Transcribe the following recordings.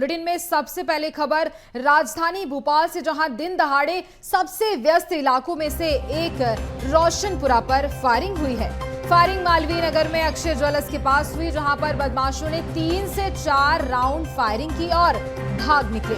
Bulletin में सबसे पहले खबर राजधानी भोपाल से, जहां दिन दहाड़े सबसे व्यस्त इलाकों में से एक रोशनपुरा पर फायरिंग हुई है। फायरिंग मालवीय नगर में अक्षय ज्वेलर्स के पास हुई, जहां पर बदमाशों ने 3 से 4 राउंड फायरिंग की और भाग निकले।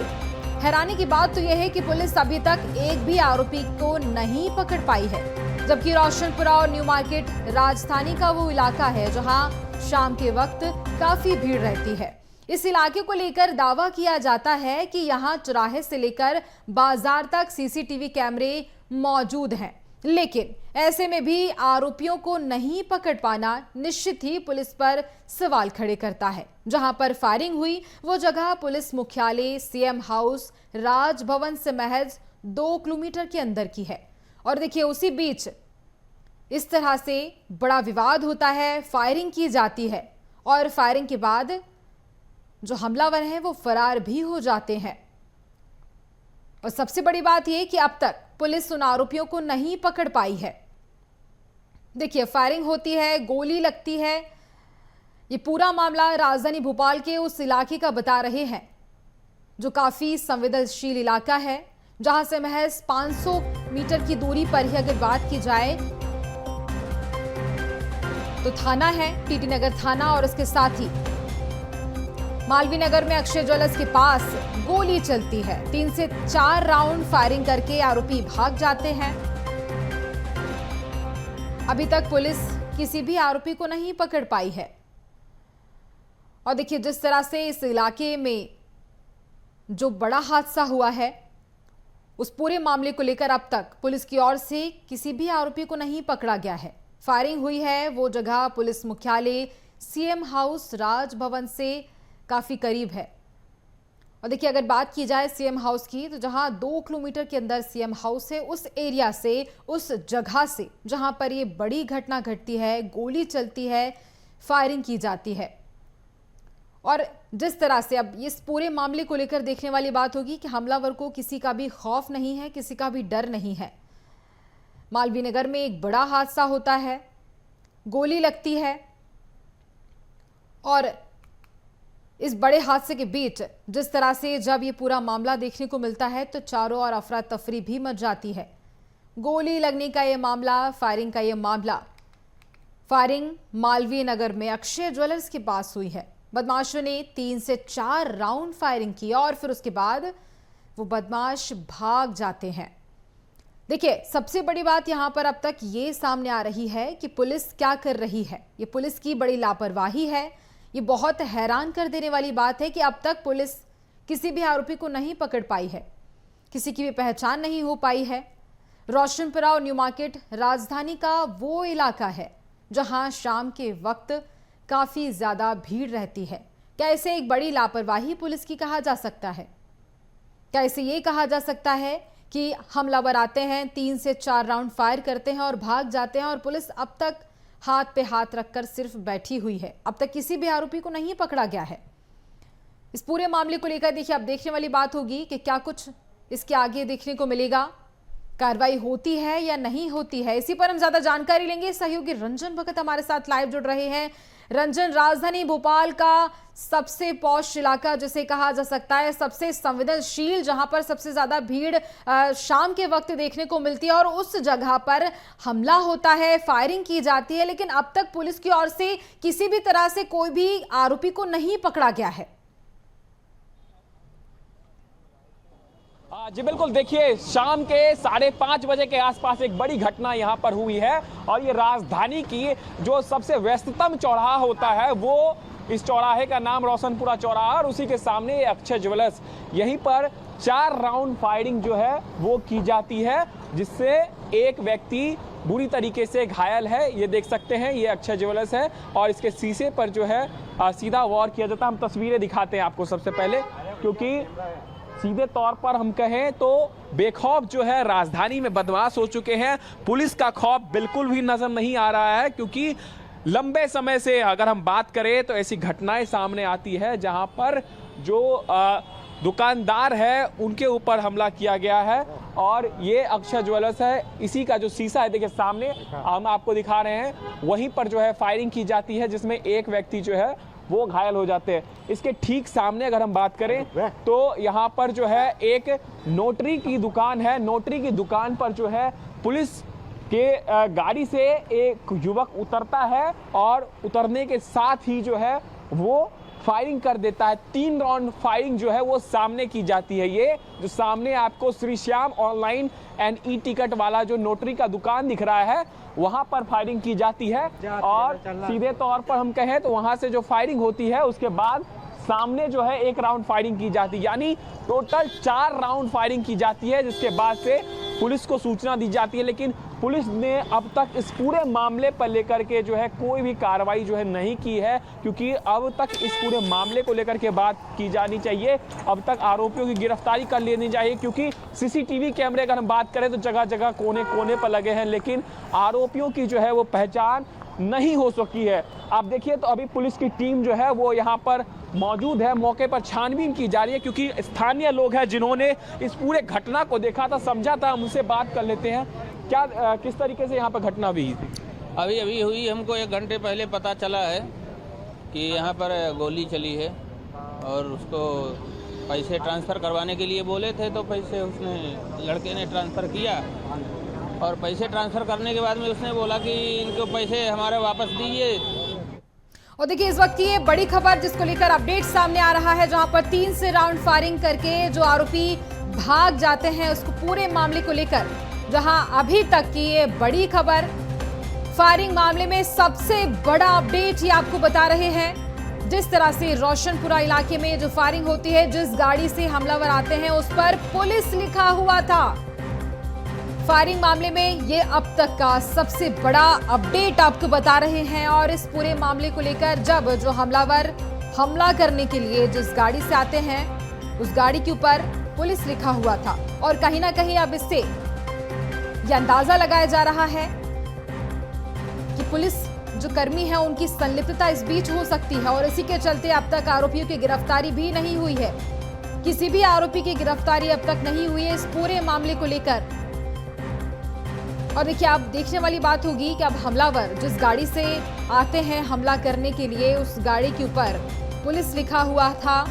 हैरानी की बात तो यह है कि पुलिस अभी तक एक भी आरोपी को नहीं पकड़ पाई है, जबकि रोशनपुरा और न्यू मार्केट राजधानी का वो इलाका है जहां शाम के वक्त काफी भीड़ रहती है। इस इलाके को लेकर दावा किया जाता है कि यहां चौराहे से लेकर बाजार तक सीसीटीवी कैमरे मौजूद हैं, लेकिन ऐसे में भी आरोपियों को नहीं पकड़ पाना निश्चित ही पुलिस पर सवाल खड़े करता है। जहां पर फायरिंग हुई वो जगह पुलिस मुख्यालय, सीएम हाउस, राजभवन से महज 2 किलोमीटर के अंदर की है। और देखिए, उसी बीच इस तरह से बड़ा विवाद होता है, फायरिंग की जाती है और फायरिंग के बाद जो हमलावर हैं वो फरार भी हो जाते हैं। और सबसे बड़ी बात यह कि अब तक पुलिस उन आरोपियों को नहीं पकड़ पाई है। देखिए, फायरिंग होती है, गोली लगती है। ये पूरा मामला राजधानी भोपाल के उस इलाके का बता रहे हैं जो काफी संवेदनशील इलाका है, जहां से महज 500 मीटर की दूरी पर ही अगर बात की जाए तो थाना है टीटी नगर थाना, और उसके साथ ही मालवीय नगर में अक्षय ज्वेलर्स के पास गोली चलती है। 3 से 4 राउंड फायरिंग करके आरोपी भाग जाते हैं। अभी तक पुलिस किसी भी आरोपी को नहीं पकड़ पाई है। और देखिए, जिस तरह से इस इलाके में जो बड़ा हादसा हुआ है, उस पूरे मामले को लेकर अब तक पुलिस की ओर से किसी भी आरोपी को नहीं पकड़ा गया है। फायरिंग हुई है वो जगह पुलिस मुख्यालय, सीएम हाउस, राजभवन से काफी करीब है। और देखिए, अगर बात की जाए सीएम हाउस की, तो जहां 2 किलोमीटर के अंदर सीएम हाउस है, उस एरिया से, उस जगह से जहां पर ये बड़ी घटना घटती है, गोली चलती है, फायरिंग की जाती है। और जिस तरह से अब इस पूरे मामले को लेकर देखने वाली बात होगी कि हमलावर को किसी का भी खौफ नहीं है, किसी का भी डर नहीं है। मालवीय नगर में एक बड़ा हादसा होता है, गोली लगती है, और इस बड़े हादसे के बीच जिस तरह से जब ये पूरा मामला देखने को मिलता है तो चारों ओर अफरा तफरी भी मच जाती है। गोली लगने का ये मामला, फायरिंग का ये मामला, फायरिंग मालवीय नगर में अक्षय ज्वेलर्स के पास हुई है। बदमाशों ने 3 से 4 राउंड फायरिंग की और फिर उसके बाद वो बदमाश भाग जाते हैं। देखिए, सबसे बड़ी बात यहां पर अब तक ये सामने आ रही है कि पुलिस क्या कर रही है। ये पुलिस की बड़ी लापरवाही है। ये बहुत हैरान कर देने वाली बात है कि अब तक पुलिस किसी भी आरोपी को नहीं पकड़ पाई है, किसी की भी पहचान नहीं हो पाई है। रोशनपुरा और न्यू मार्केट राजधानी का वो इलाका है जहां शाम के वक्त काफी ज्यादा भीड़ रहती है। क्या इसे एक बड़ी लापरवाही पुलिस की कहा जा सकता है? क्या इसे ये कहा जा सकता है कि हमलावर आते हैं, 3 से 4 राउंड फायर करते हैं और भाग जाते हैं, और पुलिस अब तक हाथ पे हाथ रखकर सिर्फ बैठी हुई है? अब तक किसी भी आरोपी को नहीं पकड़ा गया है। इस पूरे मामले को लेकर देखिए, अब देखने वाली बात होगी कि क्या कुछ इसके आगे देखने को मिलेगा, कार्रवाई होती है या नहीं होती है। इसी पर हम ज्यादा जानकारी लेंगे। सहयोगी रंजन भगत हमारे साथ लाइव जुड़ रहे हैं। रंजन, राजधानी भोपाल का सबसे पॉश इलाका जिसे कहा जा सकता है, सबसे संवेदनशील, जहां पर सबसे ज्यादा भीड़ शाम के वक्त देखने को मिलती है, और उस जगह पर हमला होता है, फायरिंग की जाती है, लेकिन अब तक पुलिस की ओर से किसी भी तरह से कोई भी आरोपी को नहीं पकड़ा गया है। जी बिल्कुल, देखिए, शाम के 5:30 बजे के आसपास एक बड़ी घटना यहाँ पर हुई है, और ये राजधानी की जो सबसे व्यस्ततम चौराहा होता है, वो इस चौराहे का नाम रोशनपुरा चौराहा, और उसी के सामने ये अक्षय ज्वेलर्स, यहीं पर 4 राउंड फायरिंग जो है वो की जाती है, जिससे एक व्यक्ति बुरी तरीके से घायल है। ये देख सकते हैं, ये अक्षय ज्वेलर्स है, और इसके शीशे पर जो है सीधा वार किया जाता है। हम तस्वीरें दिखाते हैं आपको सबसे पहले, क्योंकि सीधे तौर पर हम कहें तो बेखौफ जो है राजधानी में बदमाश हो चुके हैं। पुलिस का खौफ बिल्कुल भी नजर नहीं आ रहा है, क्योंकि लंबे समय से अगर हम बात करें तो ऐसी घटनाएं सामने आती है जहां पर जो दुकानदार है उनके ऊपर हमला किया गया है, और ये अक्षय ज्वेलर्स है, इसी का जो शीशा है देखिए सामने हम आपको दिखा रहे हैं, वहीं पर जो है फायरिंग की जाती है, जिसमें एक व्यक्ति जो है वो घायल हो जाते हैं। इसके ठीक सामने अगर हम बात करें तो यहाँ पर जो है एक नोटरी की दुकान है। नोटरी की दुकान पर जो है पुलिस के गाड़ी से एक युवक उतरता है और उतरने के साथ ही जो है वो फायरिंग कर देता है। 3 राउंड फायरिंग जो है वो सामने की जाती है। ये जो सामने आपको Shri Shyam online and e ticket वाला जो नोटरी का दुकान दिख रहा है वहां पर फायरिंग की जाती है और सीधे तौर पर हम कहें तो वहां से जो फायरिंग होती है उसके बाद सामने जो है 1 राउंड फायरिंग की जाती है, यानी टोटल 4 राउंड फायरिंग की जाती है, जिसके बाद से पुलिस को सूचना दी जाती है। लेकिन पुलिस ने अब तक इस पूरे मामले पर लेकर के जो है कोई भी कार्रवाई जो है नहीं की है, क्योंकि अब तक इस पूरे मामले को लेकर के बात की जानी चाहिए। अब तक आरोपियों की गिरफ्तारी कर लेनी चाहिए, क्योंकि सीसीटीवी कैमरे अगर हम बात करें तो जगह जगह कोने कोने पर लगे हैं, लेकिन आरोपियों की जो है वो पहचान नहीं हो सकी है। आप देखिए तो अभी पुलिस की टीम जो है वो यहाँ पर मौजूद है, मौके पर छानबीन की जा रही है, क्योंकि स्थानीय लोग हैं जिन्होंने इस पूरे घटना को देखा था, समझा था। हम उनसे बात कर लेते हैं। क्या किस तरीके से यहाँ पर घटना हुई थी? अभी हुई, हमको 1 घंटे पहले पता चला है कि यहाँ पर गोली चली है और उसको पैसे ट्रांसफ़र करवाने के लिए बोले थे, तो पैसे उसने लड़के ने ट्रांसफ़र किया और पैसे ट्रांसफ़र करने के बाद में उसने बोला कि इनको पैसे हमारे वापस दीजिए। और देखिए इस वक्त की ये बड़ी खबर जिसको लेकर अपडेट सामने आ रहा है, जहां पर 3 से राउंड फायरिंग करके जो आरोपी भाग जाते हैं, उसको पूरे मामले को लेकर जहां अभी तक की ये बड़ी खबर, फायरिंग मामले में सबसे बड़ा अपडेट ये आपको बता रहे हैं। जिस तरह से रोशनपुरा इलाके में जो फायरिंग होती है, जिस गाड़ी से हमलावर आते हैं उस पर पुलिस लिखा हुआ था। फायरिंग मामले में ये अब तक का सबसे बड़ा अपडेट आपको बता रहे हैं। और इस पूरे मामले को लेकर जब जो हमलावर हमला करने के लिए जिस गाड़ी से आते हैं उस गाड़ी के ऊपर पुलिस लिखा हुआ था, और कहीं ना कहीं अब इससे यह अंदाजा लगाया जा रहा है कि पुलिस जो कर्मी है उनकी संलिप्तता इस बीच हो सकती है, और इसी के चलते अब तक आरोपियों की गिरफ्तारी भी नहीं हुई है। किसी भी आरोपी की गिरफ्तारी अब तक नहीं हुई है इस पूरे मामले को लेकर। और देखिए आप देखने वाली बात होगी कि अब हमलावर जिस गाड़ी से आते हैं हमला करने के लिए, उस गाड़ी के ऊपर पुलिस लिखा हुआ था।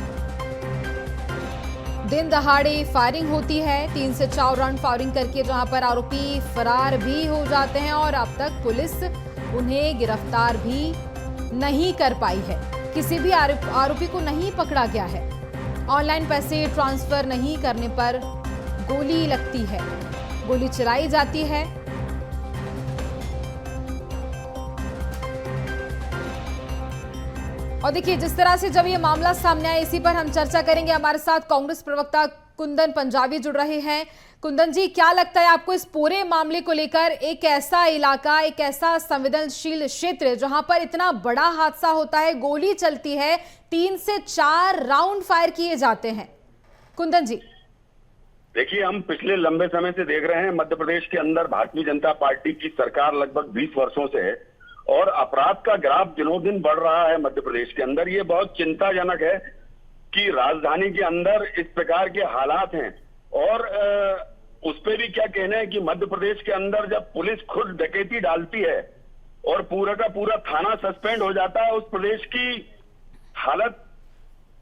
दिन दहाड़े फायरिंग होती है, 3 से 4 राउंड फायरिंग करके जहां पर आरोपी फरार भी हो जाते हैं, और अब तक पुलिस उन्हें गिरफ्तार भी नहीं कर पाई है। किसी भी आरोपी को नहीं पकड़ा गया है। ऑनलाइन पैसे ट्रांसफर नहीं करने पर गोली लगती है, गोली चलाई जाती है। और देखिए जिस तरह से जब ये मामला सामने आया, इसी पर हम चर्चा करेंगे। हमारे साथ कांग्रेस प्रवक्ता कुंदन पंजाबी जुड़ रहे हैं। कुंदन जी, क्या लगता है आपको इस पूरे मामले को लेकर? एक ऐसा इलाका, एक ऐसा संवेदनशील क्षेत्र जहां पर इतना बड़ा हादसा होता है, गोली चलती है, 3 से 4 राउंड फायर किए जाते हैं। कुंदन जी, देखिए, हम पिछले लंबे समय से देख रहे हैं मध्य प्रदेश के अंदर भारतीय जनता पार्टी की सरकार लगभग 20 वर्षों से है, और अपराध का ग्राफ दिनों दिन बढ़ रहा है मध्य प्रदेश के अंदर। ये बहुत चिंताजनक है कि राजधानी के अंदर इस प्रकार के हालात हैं। और उस पे भी क्या कहना है कि मध्य प्रदेश के अंदर जब पुलिस खुद डकैती डालती है और पूरा का पूरा थाना सस्पेंड हो जाता है, उस प्रदेश की हालत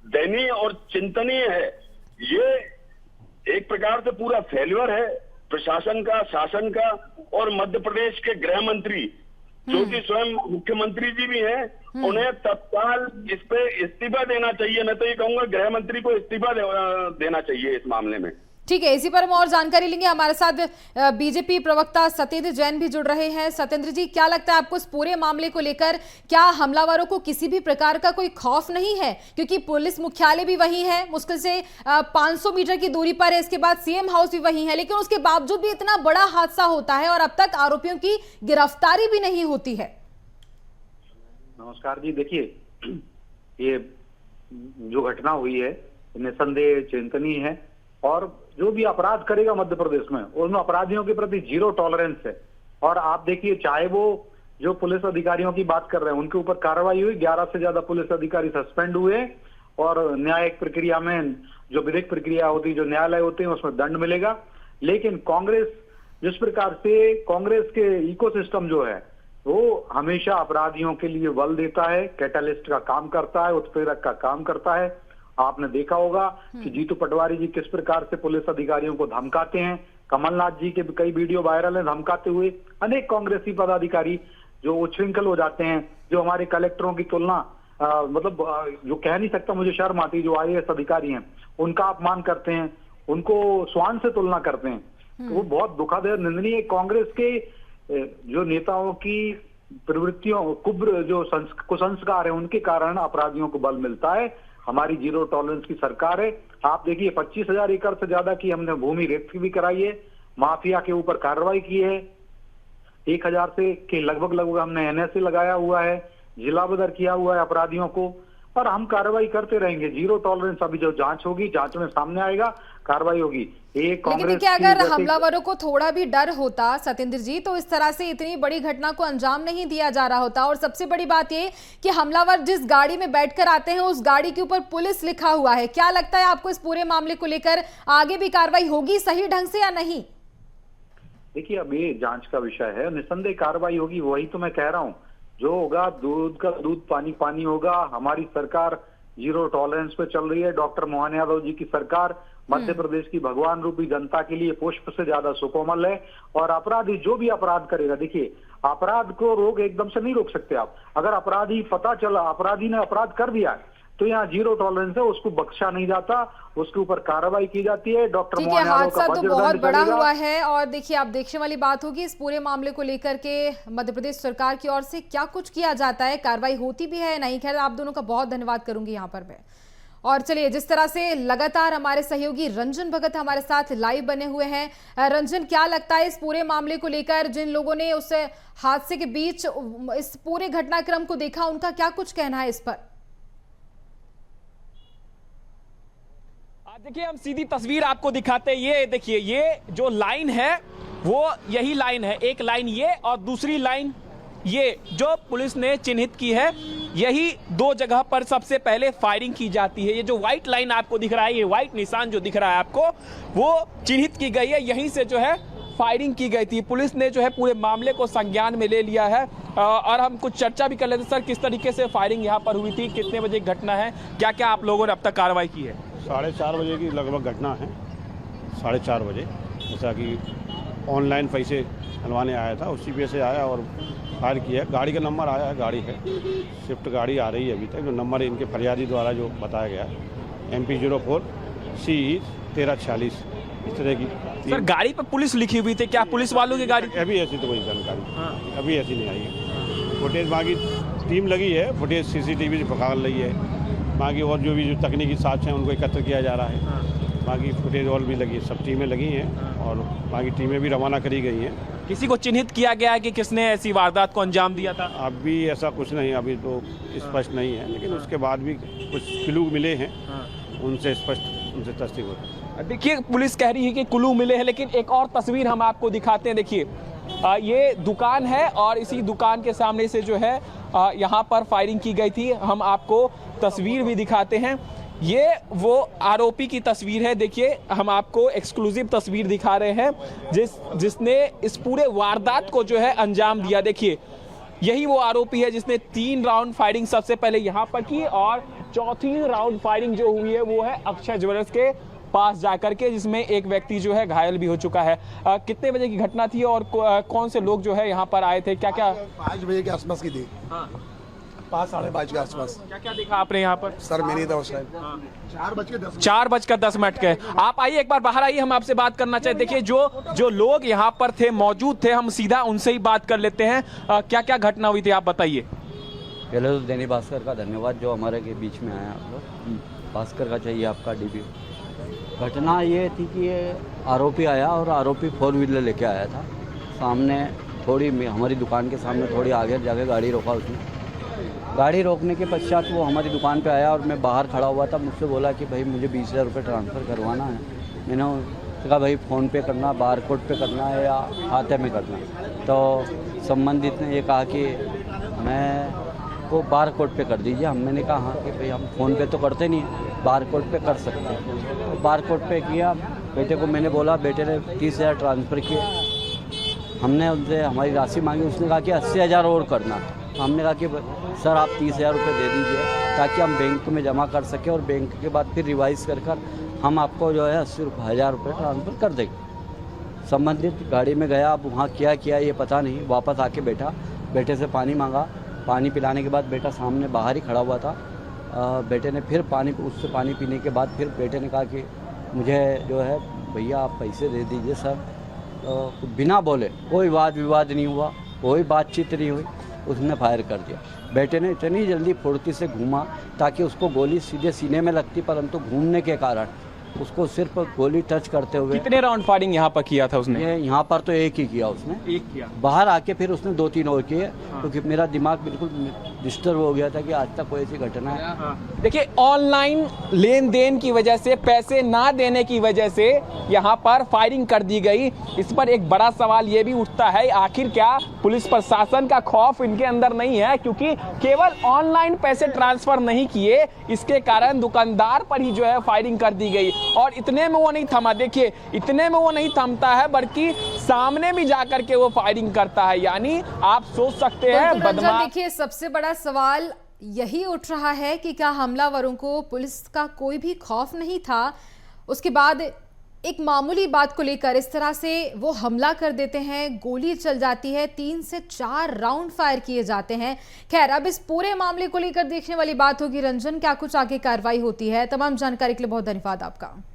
दयनीय और चिंतनीय है। ये एक प्रकार से पूरा फेल्यूर है प्रशासन का, शासन का। और मध्य प्रदेश के गृह मंत्री जो कि स्वयं मुख्यमंत्री जी भी हैं, उन्हें तत्काल इस पे इस्तीफा देना चाहिए। मैं तो ये कहूंगा गृह मंत्री को इस्तीफा देना चाहिए इस मामले में। ठीक है, इसी पर हम और जानकारी लेंगे। हमारे साथ बीजेपी प्रवक्ता सत्येंद्र जैन भी जुड़ रहे हैं। सत्येंद्र जी, क्या लगता है आपको इस पूरे मामले को लेकर? क्या हमलावरों को किसी भी प्रकार का कोई खौफ नहीं है? क्योंकि पुलिस मुख्यालय भी वही है, मुश्किल से 500 मीटर की दूरी पर है, इसके बाद सीएम हाउस भी वही है, लेकिन उसके बावजूद भी इतना बड़ा हादसा होता है और अब तक आरोपियों की गिरफ्तारी भी नहीं होती है। नमस्कार जी, देखिए ये जो घटना हुई है निसंदेह चिंतनीय है, और जो भी अपराध करेगा मध्य प्रदेश में उन अपराधियों के प्रति 0 टॉलरेंस है। और आप देखिए, चाहे वो जो पुलिस अधिकारियों की बात कर रहे हैं उनके ऊपर कार्रवाई हुई, 11 से ज्यादा पुलिस अधिकारी सस्पेंड हुए, और न्यायिक प्रक्रिया में जो विधिक प्रक्रिया होती है, जो न्यायालय होते हैं, उसमें दंड मिलेगा। लेकिन कांग्रेस जिस प्रकार से कांग्रेस के इकोसिस्टम जो है वो हमेशा अपराधियों के लिए बल देता है, कैटालिस्ट का काम करता है, उत्प्रेरक का काम करता है। आपने देखा होगा कि जीतू पटवारी जी किस प्रकार से पुलिस अधिकारियों को धमकाते हैं। कमलनाथ जी के कई वीडियो वायरल हैं धमकाते हुए। अनेक कांग्रेसी पदाधिकारी जो उच्छृंखल हो जाते हैं, जो हमारे कलेक्टरों की तुलना जो कह नहीं सकता, मुझे शर्म आती, जो IAS अधिकारी हैं उनका अपमान करते हैं, उनको स्वान से तुलना करते हैं। तो वो बहुत दुखद है, निंदनीय है। कांग्रेस के जो नेताओं की प्रवृत्तियों, कुब्र जो कुसंस्कार है, उनके कारण अपराधियों को बल मिलता है। हमारी जीरो टॉलरेंस की सरकार है। आप देखिए 25,000 एकड़ से ज्यादा की हमने भूमि रेत भी कराई है, माफिया के ऊपर कार्रवाई की है, 1,000 से के लगभग हमने NSA लगाया हुआ है, जिला बदर किया हुआ है अपराधियों को, और हम कार्रवाई करते रहेंगे। Zero tolerance. अभी जो जांच होगी, जांच में सामने आएगा, कार्रवाई होगी। लेकिन देखिए, अगर हमलावरों को थोड़ा भी डर होता सत्येंद्र जी, तो इस तरह से इतनी बड़ी घटना को अंजाम नहीं दिया जा रहा होता। और सबसे बड़ी बात ये कि हमलावर जिस गाड़ी में बैठकर आते हैं, उस गाड़ी के ऊपर पुलिस लिखा हुआ है। क्या लगता है आपको इस पूरे मामले को लेकर आगे भी कार्रवाई होगी सही ढंग से या नहीं? देखिए, अब ये जांच का विषय है, निस्संदेह कार्रवाई होगी। वही तो मैं कह रहा हूँ, जो होगा दूध का दूध, पानी पानी होगा। हमारी सरकार जीरो टॉलरेंस पे चल रही है। डॉक्टर मोहन यादव जी की सरकार मध्य प्रदेश की भगवान रूपी जनता के लिए पुष्प से ज्यादा सुकोमल है। और अपराधी जो भी अपराध करेगा, देखिए अपराध को एकदम से नहीं रोक सकते आप। अगर अपराधी पता चला, अपराधी ने अपराध कर दिया, तो यहाँ जीरो टॉलरेंस है, उसको बख्शा नहीं जाता, उसके ऊपर कार्रवाई की जाती है। डॉक्टर मोहन यादव का हादसा तो बहुत बड़ा हुआ है। और देखिए, अब देखने वाली बात होगी इस पूरे मामले को लेकर के मध्य प्रदेश सरकार की ओर से क्या कुछ किया जाता है, कार्रवाई होती भी है नहीं। खैर, आप दोनों का बहुत धन्यवाद करूंगी यहाँ पर मैं। और चलिए, जिस तरह से लगातार हमारे सहयोगी रंजन भगत हमारे साथ लाइव बने हुए हैं। रंजन, क्या लगता है इस पूरे मामले को लेकर, जिन लोगों ने उस हादसे के बीच इस पूरे घटनाक्रम को देखा, उनका क्या कुछ कहना है इस पर? देखिए, हम सीधी तस्वीर आपको दिखाते हैं। ये देखिए, ये जो लाइन है वो यही लाइन है। एक लाइन ये और दूसरी लाइन ये जो पुलिस ने चिन्हित की है। यही दो जगह पर सबसे पहले फायरिंग की जाती है। ये जो व्हाइट लाइन आपको दिख रहा है, ये व्हाइट निशान जो दिख रहा है आपको, वो चिन्हित की गई है। यहीं से जो है फायरिंग की गई थी। पुलिस ने जो है पूरे मामले को संज्ञान में ले लिया है। और हम कुछ चर्चा भी कर लेते सर, किस तरीके से फायरिंग यहाँ पर हुई थी, कितने बजे घटना है, क्या क्या आप लोगों ने अब तक कार्रवाई की है? 4:30 बजे की लगभग घटना है। 4:30 बजे, जैसा कि ऑनलाइन पैसे हलवाने आया था, उसी पे से आया और फायर किया। गाड़ी का नंबर आया है, गाड़ी है, स्विफ्ट गाड़ी आ रही है अभी तक। जो नंबर इनके फरियादी द्वारा जो बताया गया, MP04 CE 1346, इस तरह की। सर, गाड़ी पर पुलिस लिखी हुई थी, क्या पुलिस वालों की गाड़ी? अभी ऐसी तो कोई जानकारी अभी ऐसी नहीं आई है। फुटेज बाकी टीम लगी है, फुटेज CCTV से पकड़ रही है। बाकी और जो भी जो तकनीकी साक्ष्य हैं उनको एकत्र किया जा रहा है। बाकी फुटेज और भी लगी है, सब टीमें लगी हैं और बाकी टीमें भी रवाना करी गई हैं। किसी को चिन्हित किया गया है कि किसने ऐसी वारदात को अंजाम दिया था? अभी ऐसा कुछ नहीं, अभी तो स्पष्ट नहीं है, लेकिन उसके बाद भी कुछ क्लू मिले हैं, उनसे स्पष्ट उनसे तस्दीक हो रही है। देखिए, पुलिस कह रही है कि क्लू मिले हैं, लेकिन एक और तस्वीर हम आपको दिखाते हैं। देखिए, ये दुकान है और इसी दुकान के सामने से जो है यहाँ पर फायरिंग की गई थी। हम आपको तस्वीर भी दिखाते हैं। ये वो आरोपी की तस्वीर है। देखिए, हम आपको एक्सक्लूसिव तस्वीर दिखा रहे हैं जिसने इस पूरे वारदात को जो है अंजाम दिया। देखिए, यही वो आरोपी है जिसने 3 राउंड फायरिंग सबसे पहले यहाँ पर की और चौथी राउंड फायरिंग जो हुई है वो है अक्षय ज्वेलर्स के पास जाकर के, जिसमें एक व्यक्ति जो है घायल भी हो चुका है। कितने बजे की घटना थी और कौन से लोग जो है यहाँ पर आए थे, क्या क्या? 5 बजे के आसपास की थी। 5 साढ़े 5 के आसपास। क्या क्या देखा आपने यहाँ पर? सर मैं नहीं था उस टाइम। 4:10 के। आप आइए, एक बार बाहर आइए, हम आपसे बात करना चाहते। देखिए, जो लोग यहाँ पर थे, मौजूद थे, हम सीधा उनसे ही बात कर लेते हैं। क्या क्या घटना हुई थी, आप बताइए। पहले तो दैनिक भास्कर का धन्यवाद जो हमारे के बीच में आया। आप लोग भास्कर का चाहिए आपका DP। घटना ये थी कि ये आरोपी आया और आरोपी 4 व्हीलर लेके आया था। सामने थोड़ी हमारी दुकान के सामने थोड़ी आगे जाके गाड़ी रोका उसने। गाड़ी रोकने के पश्चात वो हमारी दुकान पे आया और मैं बाहर खड़ा हुआ था। मुझसे बोला कि भाई मुझे 20,000 रुपये ट्रांसफ़र करवाना है। मैंने कहा भाई फ़ोन पे करना, बारकोड पे करना है या खाते में करना है। तो संबंधित ने ये कहा कि मैं को बारकोड पे कर दीजिए। मैंने कहा हाँ कि भाई हम फ़ोन पे तो करते नहीं, बारकोड पे कर सकते हैं। तो बारकोड पे किया। बेटे को मैंने बोला, बेटे ने 30,000 ट्रांसफ़र किए। हमने उनसे हमारी राशि मांगी, उसने कहा कि 80,000 और करना। हमने कहा कि सर आप 30,000 रुपये दे दीजिए ताकि हम बैंक में जमा कर सकें और बैंक के बाद फिर रिवाइज कर हम आपको जो है 80,000 रुपये ट्रांसफ़र कर देंगे। संबंधित गाड़ी में गया, अब वहाँ क्या किया ये पता नहीं। वापस आके बैठा, बेटे से पानी मांगा, पानी पिलाने के बाद बेटा सामने बाहर ही खड़ा हुआ था। बेटे ने फिर उससे पानी पीने के बाद फिर बेटे ने कहा कि मुझे जो है भैया आप पैसे दे दीजिए सर। बिना बोले, कोई वाद विवाद नहीं हुआ, कोई बातचीत नहीं हुई, उसने फायर कर दिया। बेटे ने इतनी जल्दी फुर्ती से घूमा ताकि उसको गोली सीधे सीने में लगती, परंतु घूमने के कारण उसको सिर्फ गोली टच करते हुए। कितने राउंड फायरिंग यहाँ पर किया था उसने? यहाँ पर तो एक ही किया उसने, एक किया। बाहर आके फिर उसने 2-3 और किए। क्योंकि मेरा दिमाग बिल्कुल डिस्टर्ब हो गया था कि आज तक कोई ऐसी घटना है। देखिए, ऑनलाइन लेन देन की वजह से, पैसे ना देने की वजह से यहाँ पर फायरिंग कर दी गई। इस पर एक बड़ा सवाल ये भी उठता है, आखिर क्या पुलिस प्रशासन का खौफ इनके अंदर नहीं है? क्योंकि केवल ऑनलाइन पैसे ट्रांसफर नहीं किए, इसके कारण दुकानदार पर ही जो है फायरिंग कर दी गई। और इतने में वो नहीं थमा, देखिए इतने में वो नहीं थमता है, बल्कि सामने भी जाकर के वो फायरिंग करता है। यानी आप सोच सकते हैं बदमाश। देखिए, सबसे बड़ा सवाल यही उठ रहा है कि क्या हमलावरों को पुलिस का कोई भी खौफ नहीं था? उसके बाद एक मामूली बात को लेकर इस तरह से वो हमला कर देते हैं, गोली चल जाती है, 3 से 4 राउंड फायर किए जाते हैं। खैर, अब इस पूरे मामले को लेकर देखने वाली बात होगी रंजन, क्या कुछ आगे कार्रवाई होती है। तमाम जानकारी के लिए बहुत धन्यवाद आपका।